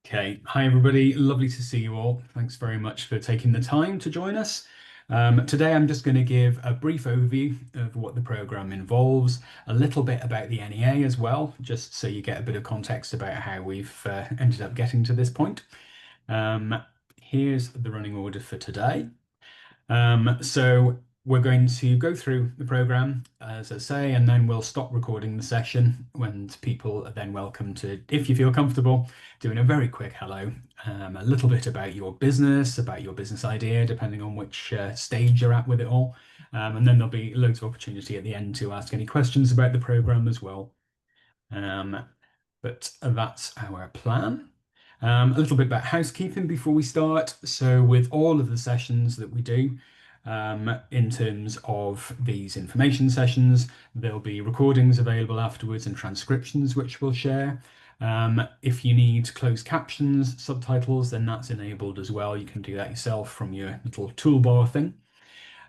Okay, hi everybody. Lovely to see you all. Thanks very much for taking the time to join us. Today I'm just going to give a brief overview of what the program involves, a little bit about the NEA as well, just so you get a bit of context about how we've ended up getting to this point. Here's the running order for today. So we're going to go through the program, as I say, and then we'll stop recording the session when people are then welcome to, if you feel comfortable, doing a very quick hello, a little bit about your business idea, depending on which stage you're at with it all. And then there'll be loads of opportunity at the end to ask any questions about the program as well. But that's our plan. A little bit about housekeeping before we start. So with all of the sessions that we do, in terms of these information sessions, there'll be recordings available afterwards and transcriptions which we'll share. If you need closed captions, subtitles, then that's enabled as well. You can do that yourself from your little toolbar thing.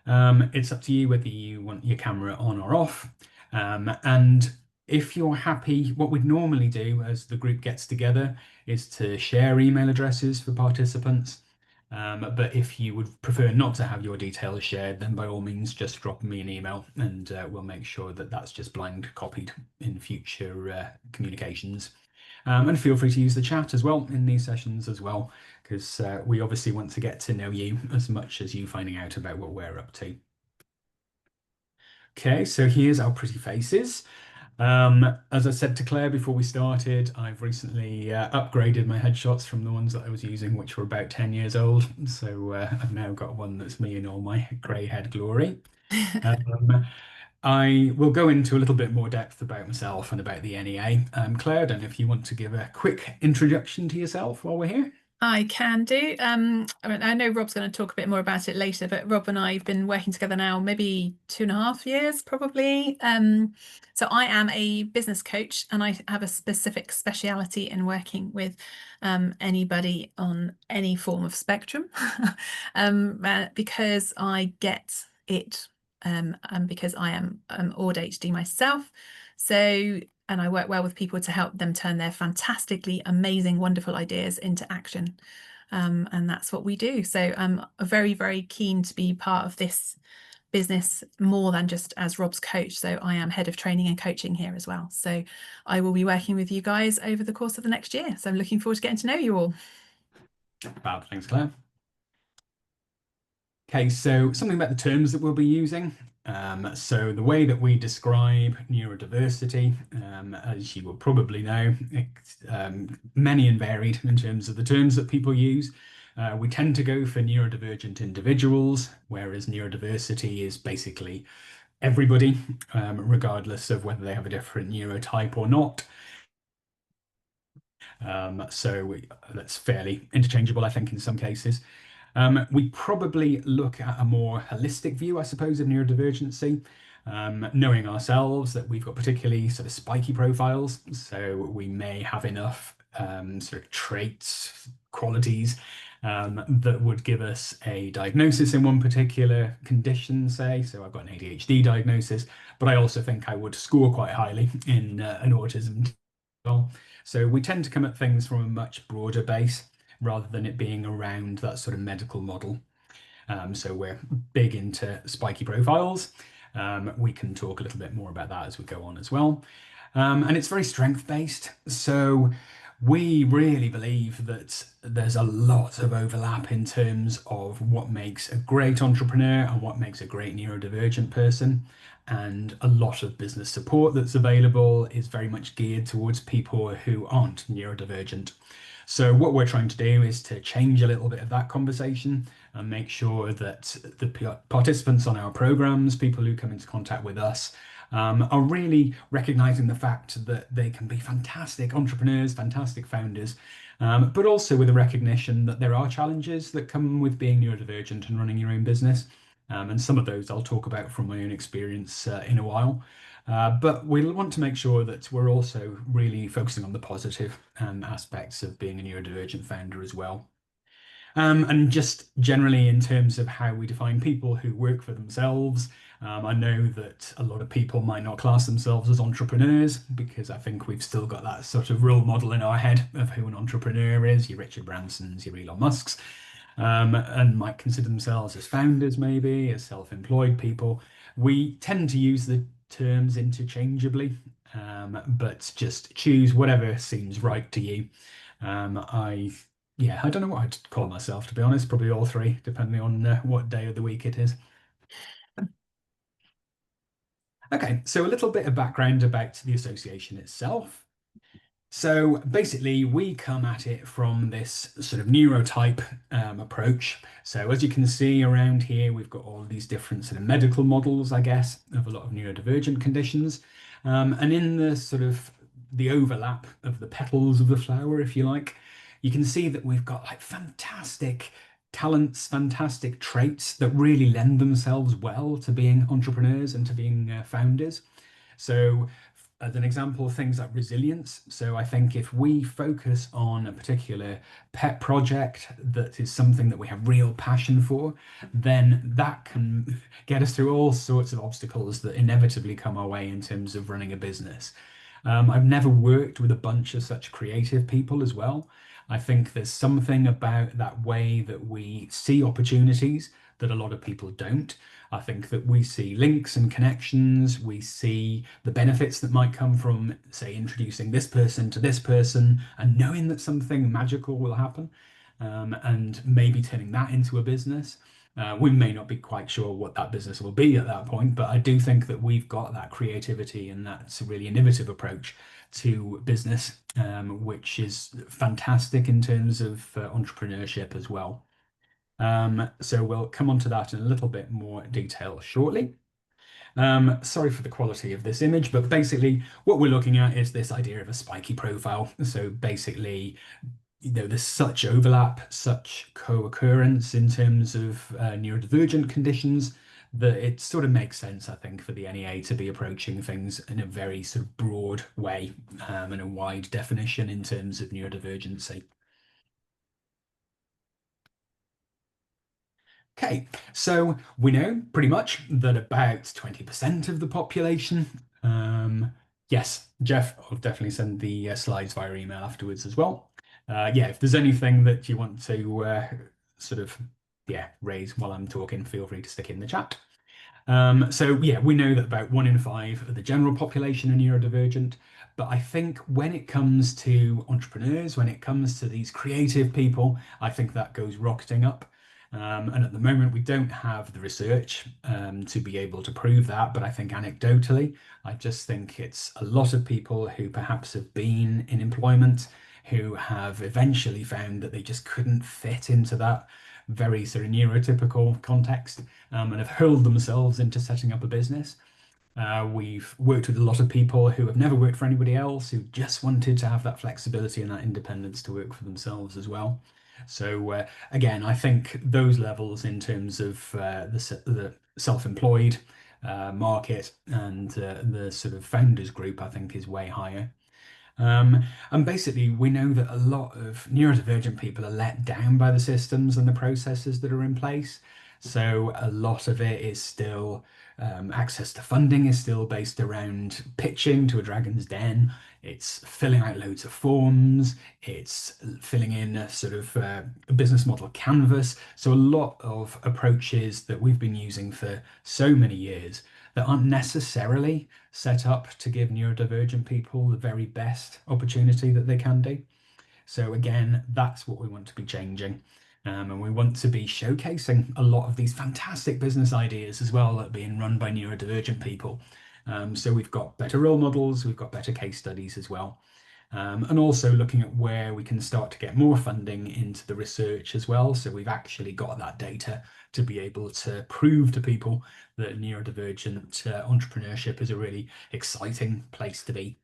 It's up to you whether you want your camera on or off. And if you're happy, what we'd normally do as the group gets together is to share email addresses for participants. But if you would prefer not to have your details shared, then by all means just drop me an email and we'll make sure that that's just blind copied in future communications. And feel free to use the chat as well in these sessions as well, because we obviously want to get to know you as much as you finding out about what we're up to. Okay, so here's our pretty faces. As I said to Claire before we started, I've recently upgraded my headshots from the ones that I was using, which were about 10 years old. So I've now got one that's me in all my grey-haired glory. I will go into a little bit more depth about myself and about the NEA. Claire, I don't know if you want to give a quick introduction to yourself while we're here. I can do. I know Rob's going to talk a bit more about it later, but Rob and I have been working together now maybe 2.5 years, probably. So I am a business coach and I have a specific speciality in working with anybody on any form of spectrum because I get it and because I am ADHD myself. So and I work well with people to help them turn their fantastically amazing, wonderful ideas into action. And that's what we do. So I'm very, very keen to be part of this business more than just as Rob's coach. So I am head of training and coaching here as well. So I will be working with you guys over the course of the next year. So I'm looking forward to getting to know you all. Fab, thanks, Claire. Okay, so something about the terms that we'll be using. So the way that we describe neurodiversity, as you will probably know, it's many and varied in terms of the terms that people use. We tend to go for neurodivergent individuals, whereas neurodiversity is basically everybody, regardless of whether they have a different neurotype or not. That's fairly interchangeable, I think, in some cases. We probably look at a more holistic view, I suppose, of neurodivergency, knowing ourselves that we've got particularly sort of spiky profiles. So we may have enough sort of traits, qualities that would give us a diagnosis in one particular condition, say. So I've got an ADHD diagnosis, but I also think I would score quite highly in an autism. So we tend to come at things from a much broader base, rather than it being around that sort of medical model. So we're big into spiky profiles. We can talk a little bit more about that as we go on as well. And it's very strength-based. So we really believe that there's a lot of overlap in terms of what makes a great entrepreneur and what makes a great neurodivergent person. And a lot of business support that's available is very much geared towards people who aren't neurodivergent. So what we're trying to do is to change a little bit of that conversation and make sure that the participants on our programs, people who come into contact with us, are really recognizing the fact that they can be fantastic entrepreneurs, fantastic founders, but also with a recognition that there are challenges that come with being neurodivergent and running your own business. And some of those I'll talk about from my own experience in a while. But we want to make sure that we're also really focusing on the positive aspects of being a neurodivergent founder as well. And just generally in terms of how we define people who work for themselves, I know that a lot of people might not class themselves as entrepreneurs because I think we've still got that sort of role model in our head of who an entrepreneur is, your Richard Bransons, your Elon Musks, and might consider themselves as founders, maybe as self-employed people. We tend to use the terms interchangeably, but just choose whatever seems right to you. I Yeah, I don't know what I'd call myself, to be honest. Probably all three, depending on what day of the week it is. Okay, so a little bit of background about the association itself. So basically, we come at it from this sort of neurotype approach. So as you can see around here, we've got all these different sort of medical models, I guess, of a lot of neurodivergent conditions. And in the sort of the overlap of the petals of the flower, if you like, you can see that we've got like fantastic talents, fantastic traits that really lend themselves well to being entrepreneurs and to being founders. So, as an example, things like resilience. So, I think if we focus on a particular pet project that is something that we have real passion for, then that can get us through all sorts of obstacles that inevitably come our way in terms of running a business. I've never worked with a bunch of such creative people as well. I think there's something about that way that we see opportunities that a lot of people don't. I think that we see links and connections, we see the benefits that might come from, say, introducing this person to this person and knowing that something magical will happen, and maybe turning that into a business. We may not be quite sure what that business will be at that point, but I do think that we've got that creativity and that's a really innovative approach to business, which is fantastic in terms of entrepreneurship as well. So we'll come on to that in a little bit more detail shortly. Sorry for the quality of this image, but basically what we're looking at is this idea of a spiky profile. So basically, there's such overlap, such co-occurrence in terms of neurodivergent conditions that it sort of makes sense, I think, for the NEA to be approaching things in a very sort of broad way, and a wide definition in terms of neurodivergency. Okay, so we know pretty much that about 20% of the population, yes, Jeff, I'll definitely send the slides via email afterwards as well. Yeah, if there's anything that you want to sort of, yeah, raise while I'm talking, feel free to stick in the chat. So yeah, we know that about 1 in 5 of the general population are neurodivergent, but I think when it comes to entrepreneurs, when it comes to these creative people, I think that goes rocketing up. And at the moment, we don't have the research to be able to prove that, but I think anecdotally, I just think it's a lot of people who perhaps have been in employment who have eventually found that they just couldn't fit into that very sort of neurotypical context, and have hurled themselves into setting up a business. We've worked with a lot of people who have never worked for anybody else, who just wanted to have that flexibility and that independence to work for themselves as well. So again, I think those levels in terms of the self-employed market and the sort of founders group, I think is way higher. And basically, we know that a lot of neurodivergent people are let down by the systems and the processes that are in place. So a lot of it is still access to funding is still based around pitching to a dragon's den. It's filling out loads of forms. It's filling in a sort of a business model canvas. So a lot of approaches that we've been using for so many years that aren't necessarily set up to give neurodivergent people the very best opportunity that they can do. So again, that's what we want to be changing. And we want to be showcasing a lot of these fantastic business ideas as well that are being run by neurodivergent people. So we've got better role models, we've got better case studies as well. And also looking at where we can start to get more funding into the research as well. So we've actually got that data to be able to prove to people that neurodivergent entrepreneurship is a really exciting place to be.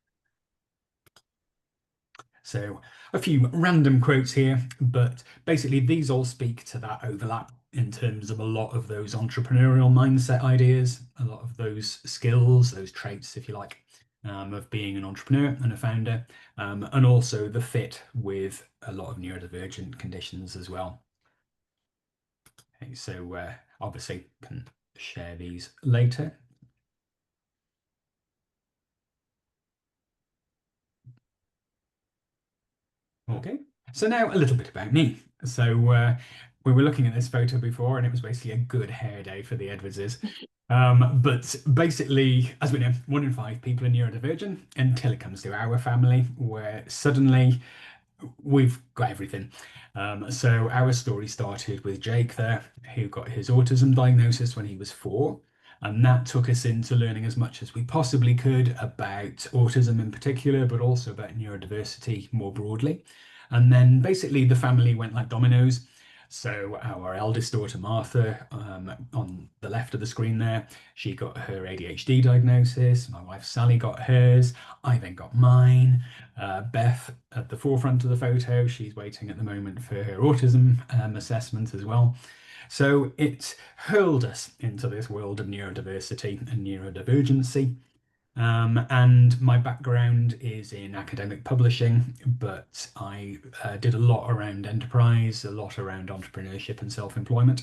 So a few random quotes here, but basically these all speak to that overlap in terms of a lot of those entrepreneurial mindset ideas, a lot of those skills, those traits, if you like, of being an entrepreneur and a founder, and also the fit with a lot of neurodivergent conditions as well. Okay, so obviously can share these later. Okay, so now a little bit about me. So we were looking at this photo before, and it was basically a good hair day for the Edwardses. But basically, as we know, 1 in 5 people are neurodivergent until it comes to our family, where suddenly we've got everything. So our story started with Jake there, who got his autism diagnosis when he was 4. And that took us into learning as much as we possibly could about autism in particular, but also about neurodiversity more broadly. And then basically the family went like dominoes. So our eldest daughter, Martha, on the left of the screen there, she got her ADHD diagnosis. My wife, Sally, got hers. I then got mine. Beth at the forefront of the photo, she's waiting at the moment for her autism assessment as well. So it hurled us into this world of neurodiversity and neurodivergency. And my background is in academic publishing, but I did a lot around enterprise, a lot around entrepreneurship and self-employment.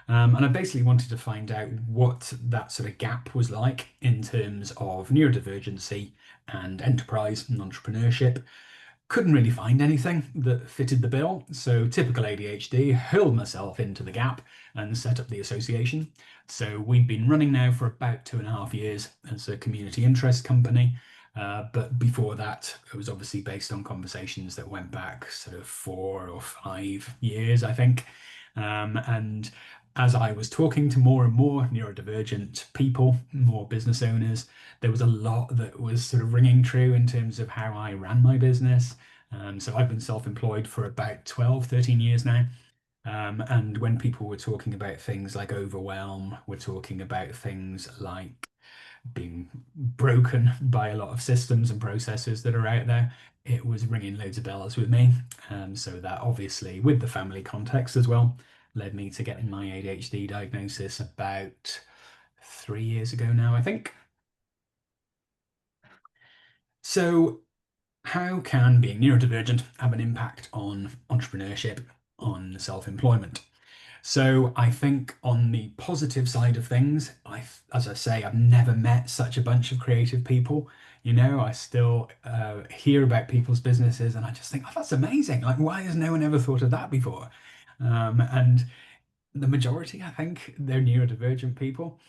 And I basically wanted to find out what that sort of gap was like in terms of neurodivergency and enterprise and entrepreneurship. Couldn't really find anything that fitted the bill, so typical ADHD, hurled myself into the gap and set up the association. So we've been running now for about 2.5 years as a community interest company. But before that, it was obviously based on conversations that went back sort of 4 or 5 years, I think. And as I was talking to more and more neurodivergent people, more business owners, there was a lot that was sort of ringing true in terms of how I ran my business. So I've been self-employed for about 12, 13 years now. And when people were talking about things like overwhelm, we're talking about things like being broken by a lot of systems and processes that are out there, it was ringing loads of bells with me. So that obviously, with the family context as well, led me to getting my ADHD diagnosis about 3 years ago now, I think. So, how can being neurodivergent have an impact on entrepreneurship, on self-employment? So I think on the positive side of things, as I say, I've never met such a bunch of creative people. I still hear about people's businesses, and I just think, oh, that's amazing. Like, why has no one ever thought of that before? And the majority, I think, they're neurodivergent people.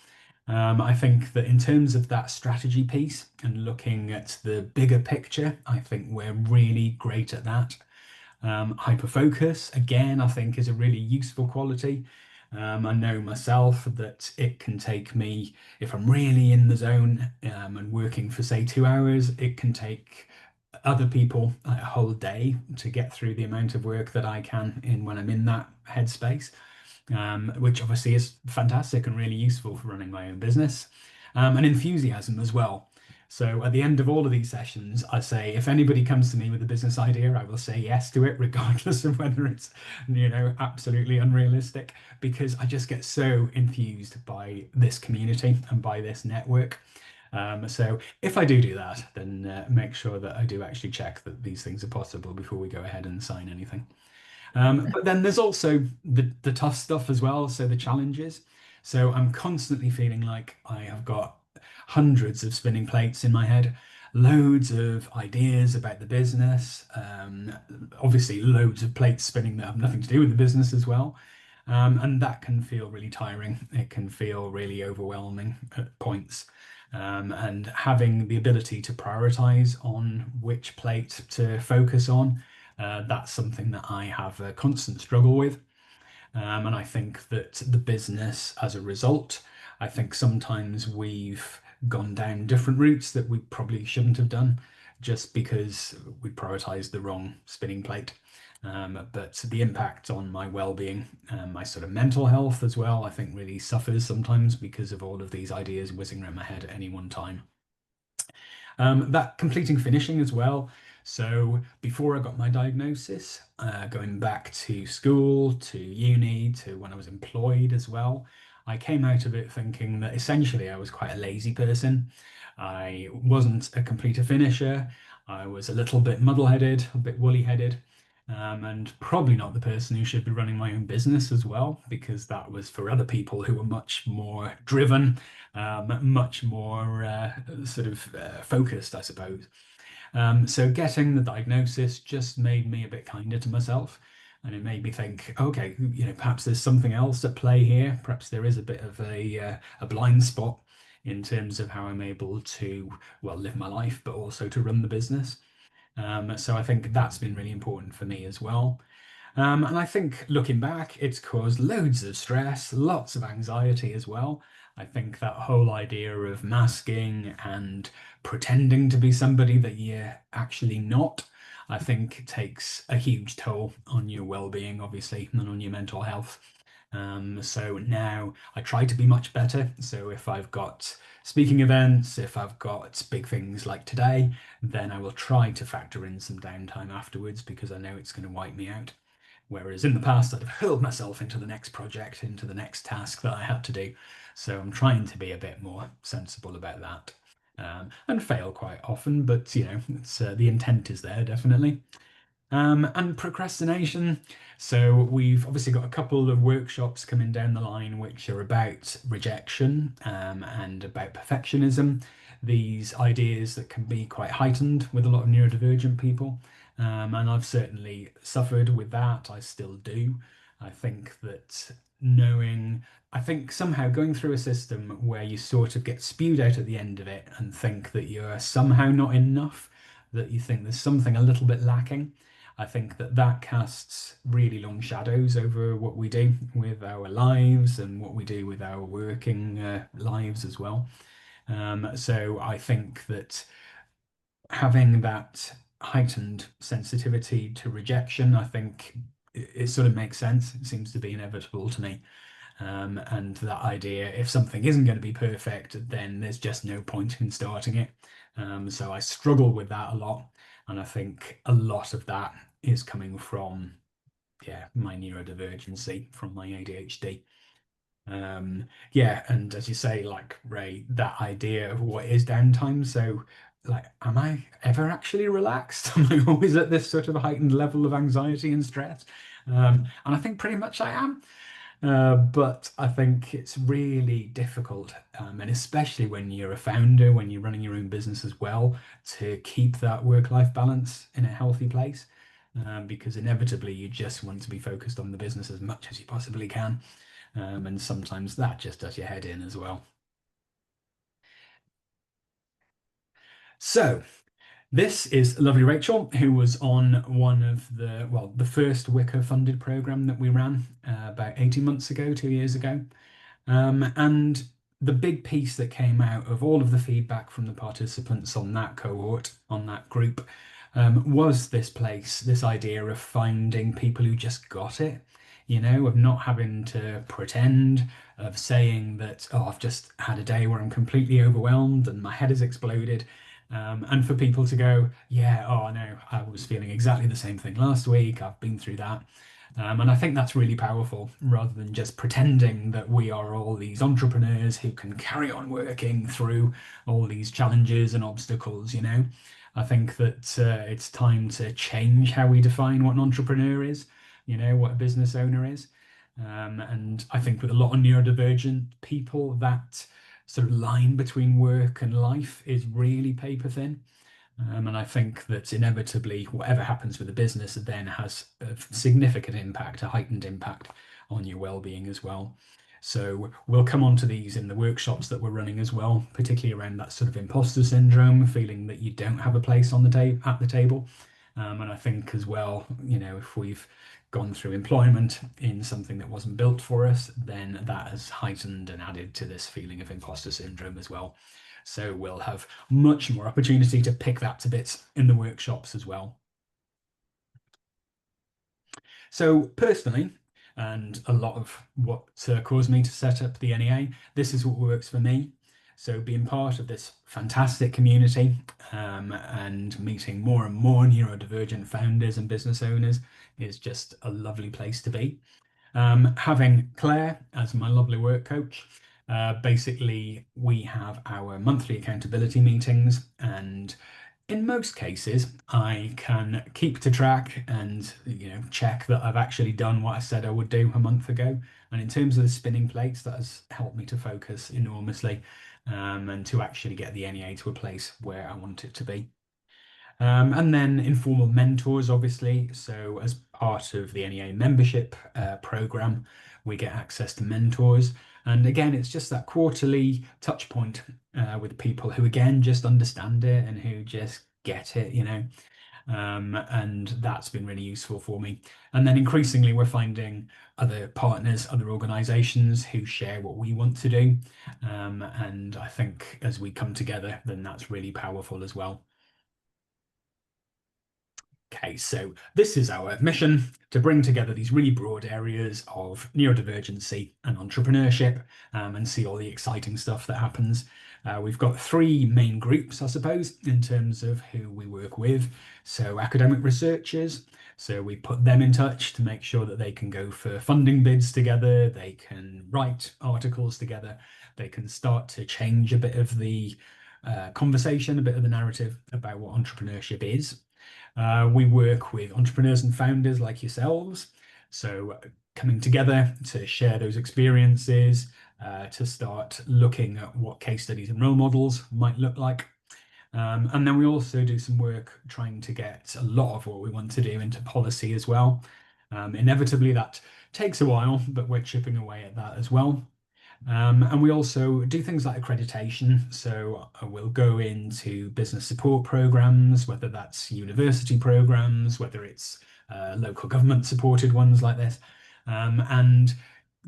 I think that in terms of that strategy piece and looking at the bigger picture, I think we're really great at that. Hyperfocus, again, I think is a really useful quality. I know myself that it can take me, if I'm really in the zone and working for, say, 2 hours, it can take other people a whole day to get through the amount of work that I can in when I'm in that headspace, which obviously is fantastic and really useful for running my own business. And enthusiasm as well. So at the end of all of these sessions, I say, if anybody comes to me with a business idea, I will say yes to it, regardless of whether it's, absolutely unrealistic, because I just get so enthused by this community and by this network. So if I do that, then make sure that I do actually check that these things are possible before we go ahead and sign anything. But then there's also the tough stuff as well, so the challenges. So I'm constantly feeling like I have got hundreds of spinning plates in my head, loads of ideas about the business, obviously loads of plates spinning that have nothing to do with the business as well. And that can feel really tiring. It can feel really overwhelming at points. And having the ability to prioritize on which plate to focus on, that's something that I have a constant struggle with. And I think that the business, as a result, I think sometimes we've gone down different routes that we probably shouldn't have done just because we prioritized the wrong spinning plate. But the impact on my well-being, my sort of mental health as well, I think really suffers sometimes because of all of these ideas whizzing around my head at any one time. That completing finishing as well. So before I got my diagnosis, going back to school, to uni, to when I was employed as well, I came out of it thinking that essentially I was quite a lazy person. I wasn't a completer finisher. I was a little bit muddle-headed, a bit woolly-headed. and probably not the person who should be running my own business as well, because that was for other people who were much more driven, much more focused, I suppose. So getting the diagnosis just made me a bit kinder to myself. And it made me think, okay, perhaps there's something else at play here. Perhaps there is a bit of a blind spot in terms of how I'm able to, well, live my life, but also to run the business. So I think that's been really important for me as well. And I think looking back, it's caused loads of stress, lots of anxiety as well. I think that whole idea of masking and pretending to be somebody that you're actually not, I think takes a huge toll on your well-being, obviously, and on your mental health. So now I try to be much better. So if I've got speaking events, if I've got big things like today, then I will try to factor in some downtime afterwards because I know it's going to wipe me out. Whereas in the past, I'd have hurled myself into the next project, into the next task that I had to do. So I'm trying to be a bit more sensible about that. And fail quite often, but it's the intent is there definitely. And procrastination. So we've obviously got a couple of workshops coming down the line which are about rejection and about perfectionism. These ideas that can be quite heightened with a lot of neurodivergent people. And I've certainly suffered with that. I still do. I think that knowing, I think somehow going through a system where you sort of get spewed out at the end of it and think that you're somehow not enough, that you think there's something a little bit lacking. I think that that casts really long shadows over what we do with our lives and what we do with our working lives as well. So I think that having that heightened sensitivity to rejection, I think it sort of makes sense. It seems to be inevitable to me. And that idea, if something isn't going to be perfect, then there's just no point in starting it. So I struggle with that a lot. And I think a lot of that is coming from, yeah, my neurodivergency, from my ADHD. Yeah, and as you say, like Ray, that idea of what is downtime. So, like, am I ever actually relaxed? Am I always at this sort of heightened level of anxiety and stress? And I think pretty much I am. But I think it's really difficult, and especially when you're a founder, when you're running your own business as well, to keep that work-life balance in a healthy place. Because inevitably you just want to be focused on the business as much as you possibly can. And sometimes that just does your head in as well. So, this is lovely Rachel, who was on one of the, well, the first Wicker funded program that we ran about 18 months ago, 2 years ago. And the big piece that came out of all of the feedback from the participants on that cohort, on that group, was this place, this idea of finding people who just got it, of not having to pretend, of saying that, oh, I've just had a day where I'm completely overwhelmed and my head has exploded. And for people to go, yeah, oh, no, I was feeling exactly the same thing last week. I've been through that. And I think that's really powerful rather than just pretending that we are all these entrepreneurs who can carry on working through all these challenges and obstacles. I think that it's time to change how we define what an entrepreneur is, what a business owner is. And I think with a lot of neurodivergent people, that sort of line between work and life is really paper thin. And I think that inevitably, whatever happens with the business then has a significant impact, a heightened impact on your well-being as well. So we'll come on to these in the workshops that we're running as well, particularly around that sort of imposter syndrome, feeling that you don't have a place on the at the table. And I think as well, if we've gone through employment in something that wasn't built for us, then that has heightened and added to this feeling of imposter syndrome as well. So we'll have much more opportunity to pick that to bits in the workshops as well. So personally, and a lot of what caused me to set up the NEA, this is what works for me. So being part of this fantastic community and meeting more and more neurodivergent founders and business owners is just a lovely place to be. Having Claire as my lovely work coach, basically we have our monthly accountability meetings, and In most cases, I can keep to track and check that I've actually done what I said I would do a month ago. And in terms of the spinning plates, that has helped me to focus enormously, and to actually get the NEA to a place where I want it to be. And then informal mentors, obviously. So as part of the NEA membership program, we get access to mentors. And again, it's just that quarterly touch point with people who, again, just understand it and who just get it, and that's been really useful for me. And then increasingly, we're finding other partners, other organizations who share what we want to do. And I think as we come together, then that's really powerful as well. Okay, so this is our mission, to bring together these really broad areas of neurodivergency and entrepreneurship, and see all the exciting stuff that happens. We've got three main groups, I suppose, in terms of who we work with. So academic researchers, so we put them in touch to make sure that they can go for funding bids together, they can write articles together, they can start to change a bit of the conversation, a bit of the narrative about what entrepreneurship is. We work with entrepreneurs and founders like yourselves, so coming together to share those experiences, to start looking at what case studies and role models might look like. And then we also do some work trying to get a lot of what we want to do into policy as well. Inevitably, that takes a while, but we're chipping away at that as well. And we also do things like accreditation. So we'll go into business support programs, whether that's university programs, whether it's local government supported ones like this, and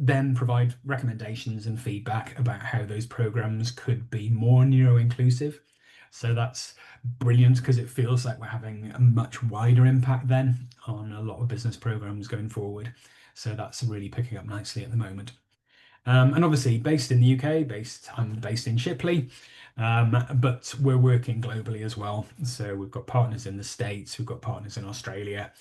then provide recommendations and feedback about how those programs could be more neuro-inclusive. So that's brilliant because it feels like we're having a much wider impact then on a lot of business programs going forward. So that's really picking up nicely at the moment. And obviously based in the UK, I'm based in Shipley, but we're working globally as well. So we've got partners in the States, we've got partners in Australia,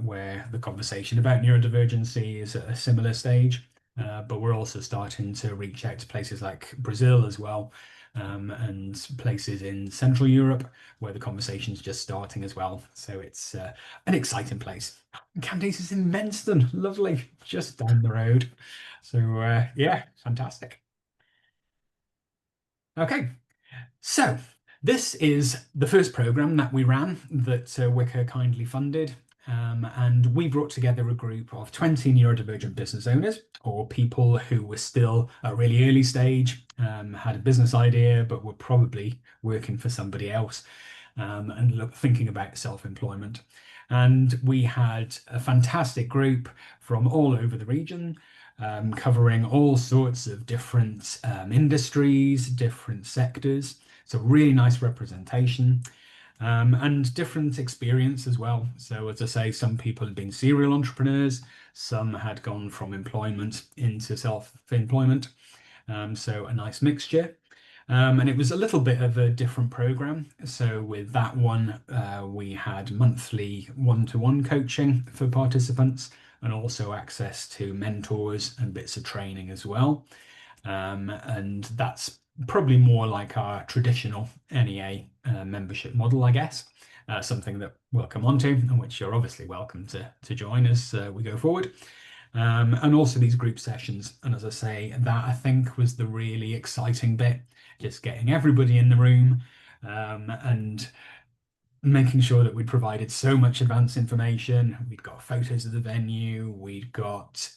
where the conversation about neurodivergency is at a similar stage. But we're also starting to reach out to places like Brazil as well, and places in Central Europe where the conversation's just starting as well. So it's an exciting place. Candice is in Menston, lovely, just down the road. So yeah, fantastic. Okay, so this is the first program that we ran that Wicker kindly funded. And we brought together a group of 20 neurodivergent business owners, or people who were still at a really early stage, had a business idea, but were probably working for somebody else, and thinking about self-employment. And we had a fantastic group from all over the region, covering all sorts of different industries, different sectors. So really nice representation, and different experience as well. So as I say, some people had been serial entrepreneurs, some had gone from employment into self-employment. So a nice mixture. And it was a little bit of a different program. So with that one, we had monthly one-to-one coaching for participants, and also access to mentors and bits of training as well. And that's probably more like our traditional NEA membership model, I guess. Something that we'll come on to, and which you're obviously welcome to join as we go forward. And also these group sessions. And as I say, that I think was the really exciting bit, just getting everybody in the room, and making sure that we'd provided so much advance information. We'd got photos of the venue, we'd got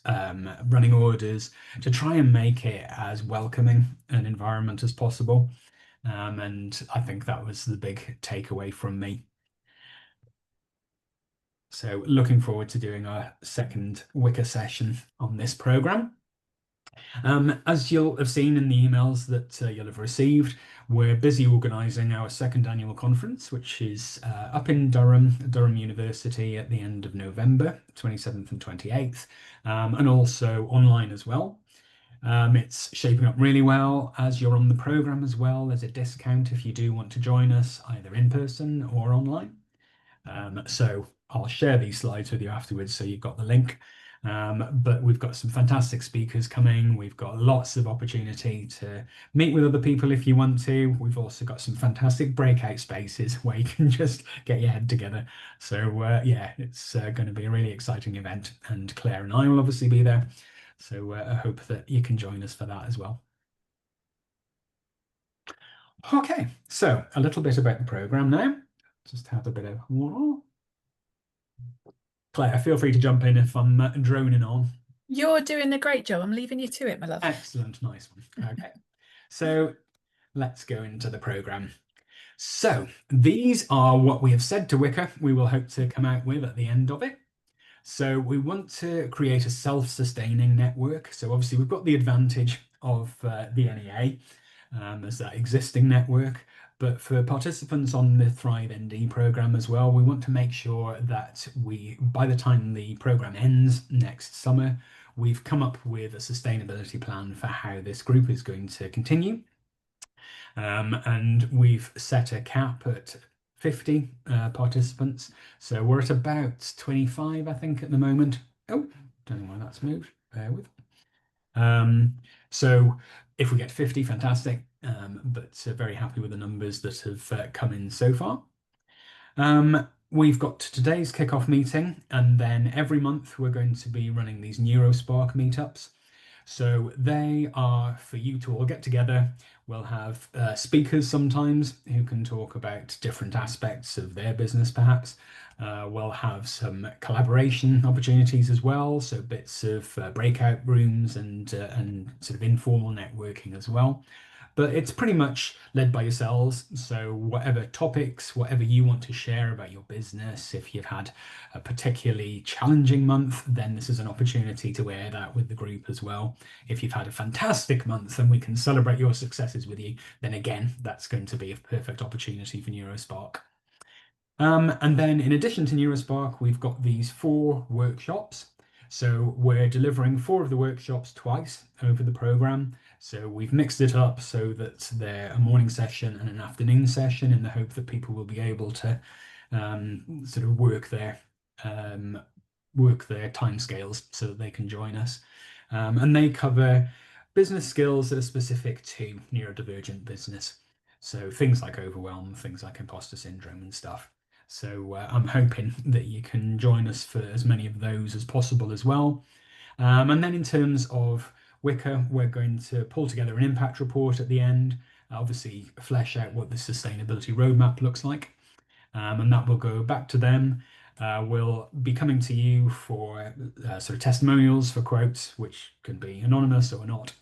running orders to try and make it as welcoming an environment as possible. And I think that was the big takeaway from me. So looking forward to doing our second Wicker session on this program. As you'll have seen in the emails that you'll have received, we're busy organising our second annual conference, which is up in Durham University at the end of November, 27th and 28th, and also online as well. It's shaping up really well. As you're on the programme as well, there's a discount if you do want to join us, either in person or online. So I'll share these slides with you afterwards so you've got the link. But we've got some fantastic speakers coming. We've got lots of opportunity to meet with other people if you want to. We've also got some fantastic breakout spaces where you can just get your head together. So yeah, it's going to be a really exciting event, and Claire and I will obviously be there. So I hope that you can join us for that as well. Okay, so a little bit about the program now. Just have a bit of water. Claire, feel free to jump in if I'm droning on. You're doing a great job. I'm leaving you to it, my love. Excellent, nice one. Okay, so let's go into the program. So these are what we have said to Wicker we will hope to come out with at the end of it. So we want to create a self-sustaining network. So obviously we've got the advantage of the NEA as that existing network. But for participants on the ThriveND program as well, we want to make sure that by the time the program ends next summer, we've come up with a sustainability plan for how this group is going to continue. And we've set a cap at 50 participants. So we're at about 25, I think, at the moment. Oh, don't know why that's moved. Bear with. So if we get 50, fantastic. But very happy with the numbers that have come in so far. We've got today's kickoff meeting, and then every month we're going to be running these NeuroSpark meetups. So they are for you to all get together. We'll have speakers sometimes who can talk about different aspects of their business, perhaps. We'll have some collaboration opportunities as well, so bits of breakout rooms and sort of informal networking as well. But it's pretty much led by yourselves. So whatever topics, whatever you want to share about your business, if you've had a particularly challenging month, then this is an opportunity to air that with the group as well. If you've had a fantastic month and we can celebrate your successes with you, then again, that's going to be a perfect opportunity for NeuroSpark. And then in addition to NeuroSpark, we've got these 4 workshops. So we're delivering 4 of the workshops twice over the program. So we've mixed it up so that they're a morning session and an afternoon session in the hope that people will be able to sort of work their timescales so that they can join us. And they cover business skills that are specific to neurodivergent business. So things like overwhelm, things like imposter syndrome and stuff. So I'm hoping that you can join us for as many of those as possible as well. And then in terms of Wicker, we're going to pull together an impact report at the end, obviously flesh out what the sustainability roadmap looks like. And that will go back to them. We'll be coming to you for sort of testimonials for quotes, which can be anonymous or not,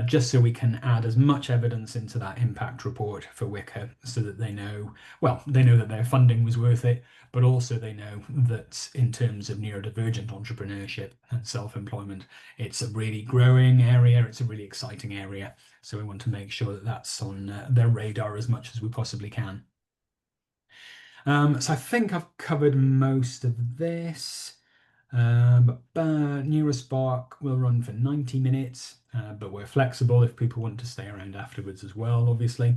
just so we can add as much evidence into that impact report for Wicker so that they know, well, they know that their funding was worth it, but also they know that in terms of neurodivergent entrepreneurship and self-employment, it's a really growing area, it's a really exciting area. So we want to make sure that that's on their radar as much as we possibly can. So I think I've covered most of this. NeuroSpark will run for 90 minutes, but we're flexible if people want to stay around afterwards as well, obviously.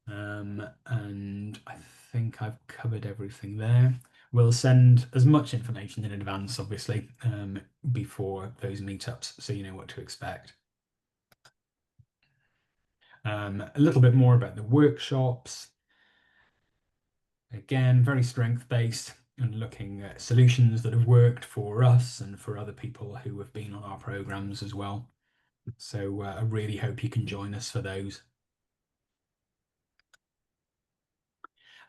And I think I've covered everything there. We'll send as much information in advance, obviously, before those meetups, so you know what to expect. A little bit more about the workshops. Again, very strength-based and looking at solutions that have worked for us and for other people who have been on our programs as well. So I really hope you can join us for those.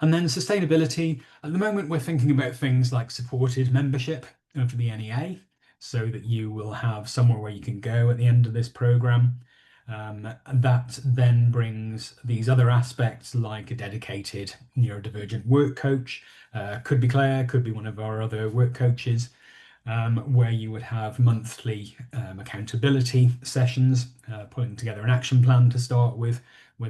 And then sustainability. At the moment, we're thinking about things like supported membership of the NEA, so that you will have somewhere where you can go at the end of this program. That then brings these other aspects like a dedicated neurodivergent work coach, could be Claire, could be one of our other work coaches, where you would have monthly accountability sessions, putting together an action plan to start with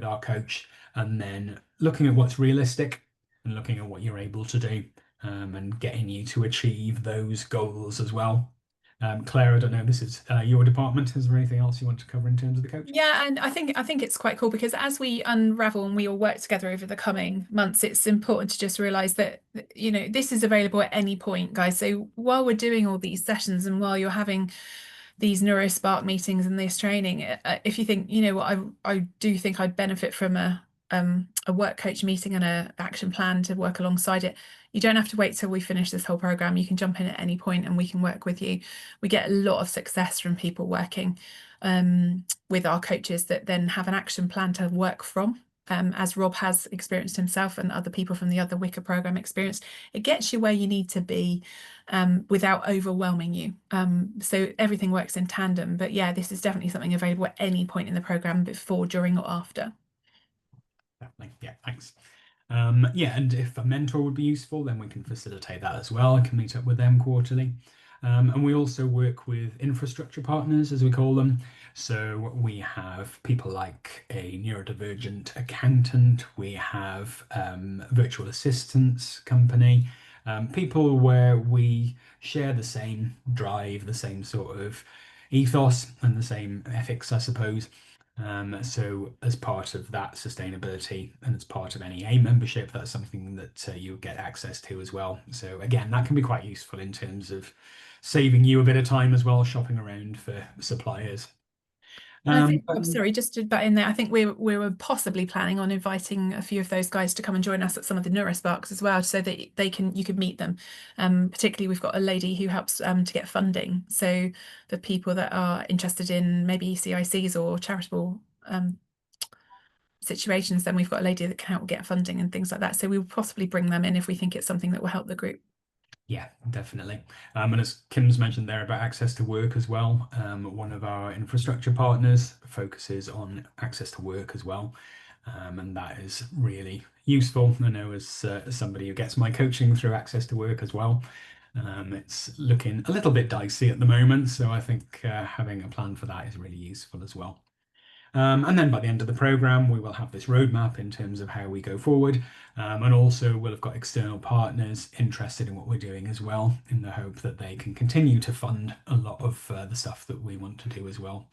our coach, and then looking at what's realistic and looking at what you're able to do, and getting you to achieve those goals as well. Claire, I don't know, this is your department. Is there anything else you want to cover in terms of the coach? Yeah, and I think it's quite cool because as we unravel and we all work together over the coming months, it's important to just realize that this is available at any point, guys. So while we're doing all these sessions and while you're having these NeuroSpark meetings and this training, if you think, what, I do think I'd benefit from a work coach meeting and a action plan to work alongside it. You don't have to wait till we finish this whole program. You can jump in at any point and we can work with you. We get a lot of success from people working with our coaches that then have an action plan to work from. As Rob has experienced himself and other people from the other Wicker program experienced, it gets you where you need to be without overwhelming you. So everything works in tandem. But yeah, this is definitely something available at any point in the program, before, during, or after. Definitely. Yeah, thanks. Yeah, and if a mentor would be useful, then we can facilitate that as well. I can meet up with them quarterly. And we also work with infrastructure partners, as we call them. So we have people like a neurodivergent accountant, we have virtual assistants company, people where we share the same drive, the same sort of ethos, and the same ethics, I suppose. So as part of that sustainability and as part of NEA membership, that's something that you get access to as well. So again, that can be quite useful in terms of saving you a bit of time as well, shopping around for suppliers. And I think, But I'm sorry, just to butt in there, I think we were possibly planning on inviting a few of those guys to come and join us at some of the NeuroSparks as well, so that you could meet them. Particularly, we've got a lady who helps to get funding. So for people that are interested in maybe CICs or charitable situations, then we've got a lady that can help get funding and things like that. So we will possibly bring them in if we think it's something that will help the group. yeah, definitely. And as Kim's mentioned there about access to work as well, one of our infrastructure partners focuses on access to work as well. And that is really useful. I know as somebody who gets my coaching through access to work as well, it's looking a little bit dicey at the moment. So I think having a plan for that is really useful as well. And then by the end of the program, we will have this roadmap in terms of how we go forward. And also we'll have got external partners interested in what we're doing as well, in the hope that they can continue to fund a lot of the stuff that we want to do as well.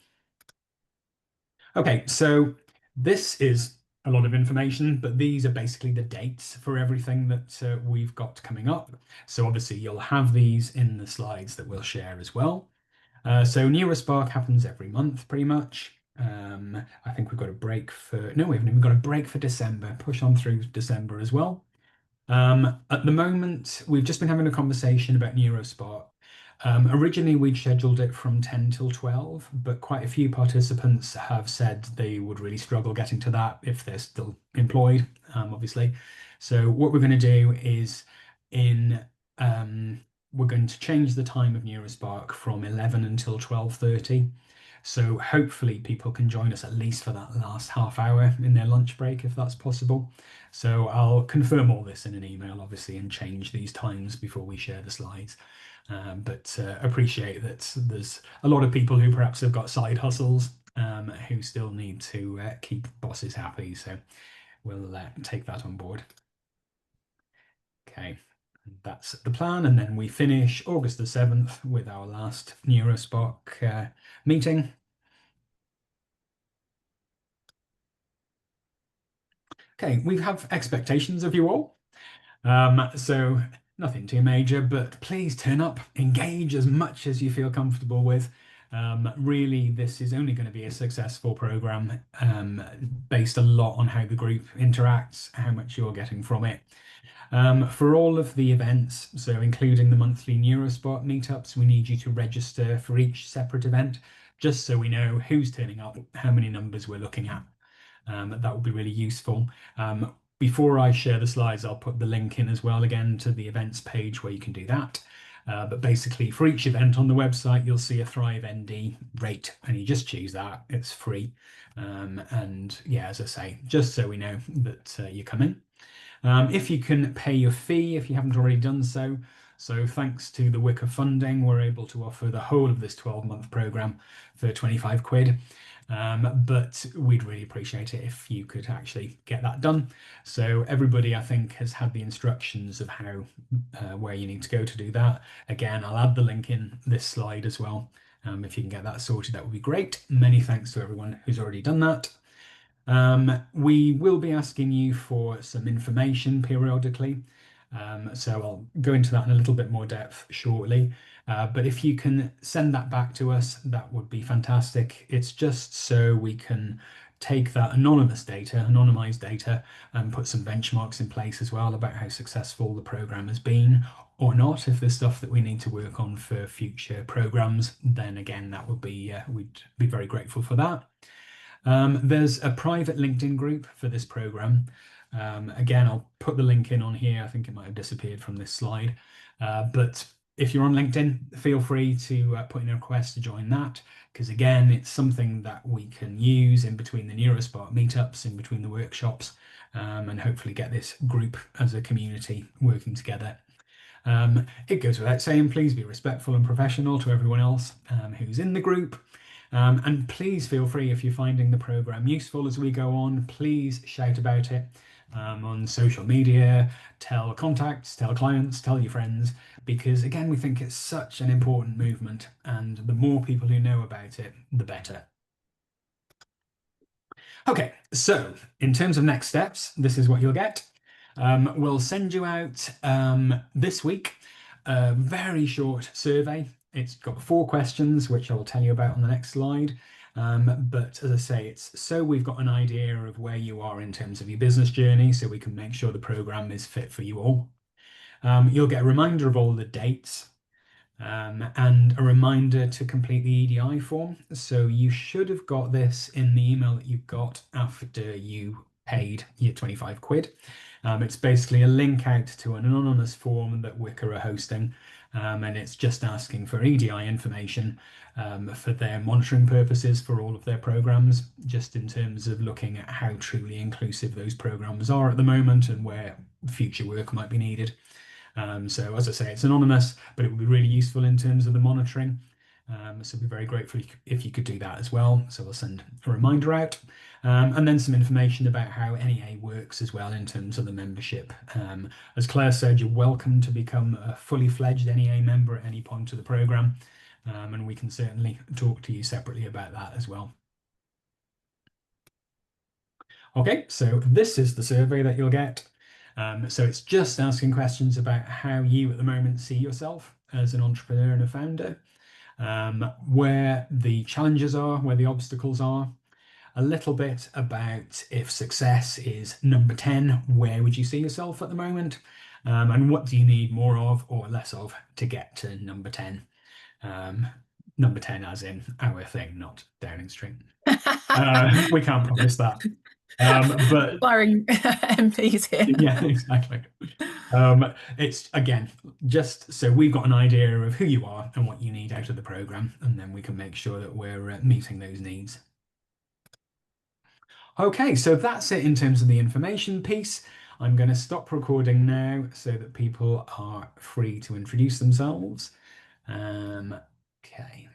Okay, so this is a lot of information, but these are basically the dates for everything that we've got coming up. So obviously you'll have these in the slides that we'll share as well. So NeuroSpark happens every month, pretty much. I think we've got a break for, no, we haven't even got a break for December, push on through December as well. At the moment, we've just been having a conversation about NeuroSpark. Originally, we'd scheduled it from 10 till 12, but quite a few participants have said they would really struggle getting to that if they're still employed, obviously. So what we're going to do is we're going to change the time of NeuroSpark from 11 until 12:30. So hopefully people can join us at least for that last half hour in their lunch break, if that's possible. So I'll confirm all this in an email, obviously, and change these times before we share the slides. But appreciate that there's a lot of people who perhaps have got side hustles who still need to keep bosses happy. So we'll take that on board. Okay, that's the plan. And then we finish August the 7th with our last NeuroSpark meeting. Okay, we have expectations of you all. So nothing too major, but please turn up, engage as much as you feel comfortable with. Really, this is only going to be a successful program based a lot on how the group interacts, how much you're getting from it. For all of the events, so including the monthly NeuroSpot meetups, we need you to register for each separate event, just so we know who's turning up, how many numbers we're looking at. That would be really useful. Before I share the slides, I'll put the link in as well again to the events page where you can do that. But basically for each event on the website, you'll see a ThriveND rate and you just choose that, it's free. And yeah, as I say, just so we know that you're coming. If you can pay your fee, if you haven't already done so. So thanks to the Wicker funding, we're able to offer the whole of this 12-month program for 25 quid. But we'd really appreciate it if you could actually get that done. So everybody, I think, has had the instructions of how where you need to go to do that. Again, I'll add the link in this slide as well. If you can get that sorted, that would be great. Many thanks to everyone who's already done that. We will be asking you for some information periodically. So I'll go into that in a little bit more depth shortly. But if you can send that back to us, that would be fantastic. It's just so we can take that anonymized data, and put some benchmarks in place as well about how successful the program has been or not. If there's stuff that we need to work on for future programs, then again, that would be we'd be very grateful for that. There's a private LinkedIn group for this program. Again, I'll put the link in on here. I think it might have disappeared from this slide. But if you're on LinkedIn, feel free to put in a request to join that, because again, it's something that we can use in between the NeuroSpark meetups, in between the workshops, and hopefully get this group as a community working together. It goes without saying, please be respectful and professional to everyone else who's in the group. And please feel free, if you're finding the program useful as we go on, please shout about it on social media, tell contacts, tell clients, tell your friends, because again, we think it's such an important movement, and the more people who know about it, the better. Okay, so in terms of next steps, this is what you'll get. We'll send you out this week a very short survey. It's got 4 questions, which I will tell you about on the next slide. But as I say, it's so we've got an idea of where you are in terms of your business journey, so we can make sure the program is fit for you all. You'll get a reminder of all the dates, and a reminder to complete the EDI form. So you should have got this in the email that you got after you paid your 25 quid. It's basically a link out to an anonymous form that Wickr are hosting, and it's just asking for EDI information for their monitoring purposes for all of their programs, just in terms of looking at how truly inclusive those programs are at the moment and where future work might be needed. So as I say, it's anonymous, but it would be really useful in terms of the monitoring. So I'd be very grateful if you could do that as well. So we'll send a reminder out, and then some information about how NEA works as well in terms of the membership. As Claire said, you're welcome to become a fully fledged NEA member at any point of the program, and we can certainly talk to you separately about that as well. Okay, so this is the survey that you'll get. So it's just asking questions about how you at the moment see yourself as an entrepreneur and a founder, where the challenges are, where the obstacles are, a little bit about if success is number 10, where would you see yourself at the moment, and what do you need more of or less of to get to number 10. Number 10 as in our thing, not Downing Street. We can't promise that. But Firing MPs here. yeah, exactly. It's again, just so we've got an idea of who you are and what you need out of the program, and then we can make sure that we're meeting those needs. Okay, so that's it in terms of the information piece. I'm going to stop recording now so that people are free to introduce themselves. Okay.